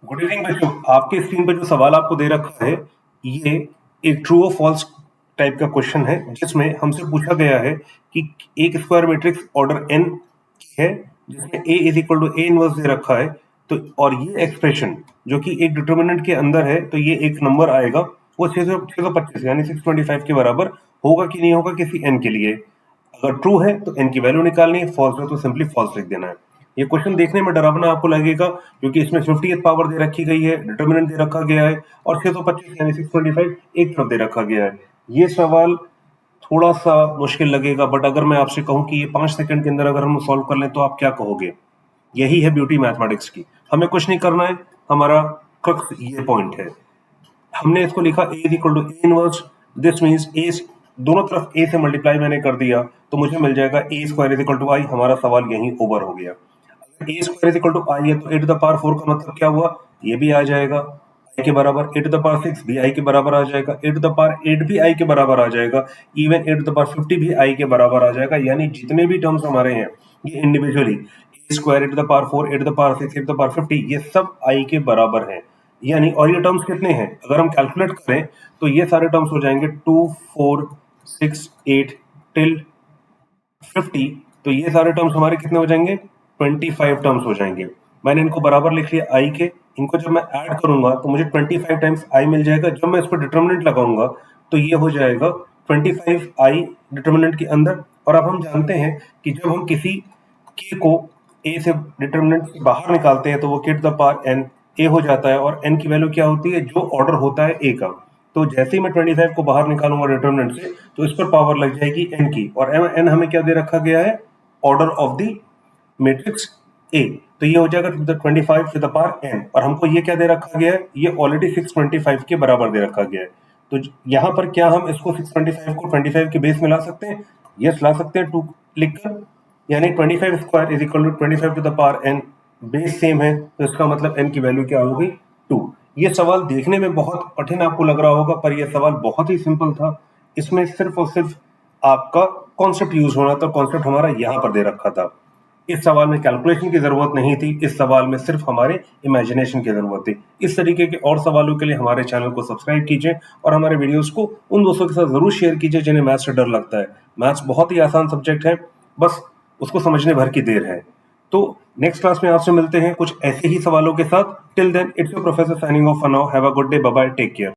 Good evening बच्चों। आपके screen पे जो सवाल आपको दे रखा है, ये एक ट्रू और फॉल्स टाइप का क्वेश्चन है, जिसमें हमसे पूछा गया है कि एक स्क्वायर मैट्रिक्स ऑर्डर n है, जिसमें a is equal to a inverse दे रखा है। तो और ये एक्सप्रेशन जो कि एक डिटर्मिनेंट के अंदर है, तो ये एक नंबर आएगा, वो 625 यानी 625 के बराबर होगा कि नहीं होगा किसी n के लिए। अगर ट्रू है तो n की वैल्यू निकालनी है, फॉल्स है तो सिंपली फॉल्स लिख देना है। ये क्वेश्चन देखने में डरावना आपको लगेगा, क्योंकि इसमें 50th पावर दे रखी गई है, डिटर्मिनेंट दे रखा गया है, और 625 यानी 625 एक तरफ दे रखा गया है। ये सवाल थोड़ा सा मुश्किल लगेगा, बट अगर मैं आपसे कहूं कि ये 5 सेकंड के अंदर अगर हम सॉल्व कर लें तो आप क्या कहोगे? यही है ब्यूटी मैथमेटिक्स की। हमें कुछ नहीं करना है, हमारा क्रक्स ये पॉइंट है। हमने इसको लिखा a is equal to A inverse, this means A दोनों तरफ a से मल्टीप्लाई मैंने कर दिया, तो मुझे मिल जाएगा a square is equal to I. हमारा सवाल यहीं ओवर हो गया। अगर a square is equal to I है तो a टू द पावर 4 का मतलब क्या हुआ? ये भी आ जाएगा i के बराबर, a टू द पावर 6 भी i के बराबर आ जाएगा, a टू द पावर 8 भी i के बराबर आ जाएगा, even a to the power 50 भी i के बराबर आ जाएगा। यानी जितने भी टर्म्स हमारे हैं ये individually a square, a to the power 4, a to the power 6, a to the power 50, ये सब i के बराबर हैं। यानी और ये टर्म्स कितने हैं? अगर हम कैलकुलेट करें तो ये सारे टर्म्स हो जाएंगे 2, 4, 6, 8 टिल 50। तो ये सारे टर्म्स हमारे कितने हो जाएंगे? 25 टर्म्स हो जाएंगे। मैंने इनको बराबर लिख लिया आई के। इनको जब मैं ऐड करूंगा तो मुझे 25 टाइम्स आई मिल जाएगा। जब मैं इस पर डिटर्मिनेंट लगाऊंगा तो ये हो जाएगा 25 आई डिटर्मिनेंट के अंदर। और अब हम जानते हैं कि जब हम किसी के को ए से डिटर्मिनेंट से बाहर निकालते हैं तो वो के टू द पावर एन ए हो जाता है, और एन की वैल्यू क्या होती है? जो ऑर्डर होता है ए का। तो जैसे ही मैं 25 को बाहर निकालूंगा डिटर्मिनेंट से, तो इस पर पावर लग जाएगी एन की, और एन हमें क्या दे रखा गया है? Order of the matrix A. तो ये हो जाएगा 25 टू द पावर एन, और हमको ये क्या दे रखा गया है? ये ऑलरेडी 625 के बराबर दे रखा गया है। तो यहाँ पर क्या हम इसको 625 को 25 के बेस में ला सकते हैं? यस, ला सकते हैं, 2 लिखकर। यानी 25 square is equal to 25 to the power n, base same है, तो इसका मतलब एन की वैल्यू क्या होगी? 2। ये सवाल देखने में बहुत कठिन आपको लग रहा होगा, पर यह सवाल बहुत ही सिंपल था। इसमें सिर्फ और सिर्फ आपका कॉन्सेप्ट यूज होना था। कॉन्सेप्ट हमारा यहाँ पर दे रखा था। इस सवाल में कैलकुलेशन की जरूरत नहीं थी, इस सवाल में सिर्फ हमारे इमेजिनेशन की जरूरत थी। इस तरीके के और सवालों के लिए हमारे चैनल को सब्सक्राइब कीजिए, और हमारे वीडियोस को उन दोस्तों के साथ जरूर शेयर कीजिए जिन्हें मैथ्स से डर लगता है। मैथ्स बहुत ही आसान सब्जेक्ट है, बस उसको समझने भर की देर है। तो नेक्स्ट क्लास में आपसे मिलते हैं कुछ ऐसे ही सवालों के साथ। Till then, it's your professor signing off for now. Have a good day, bye bye, take care.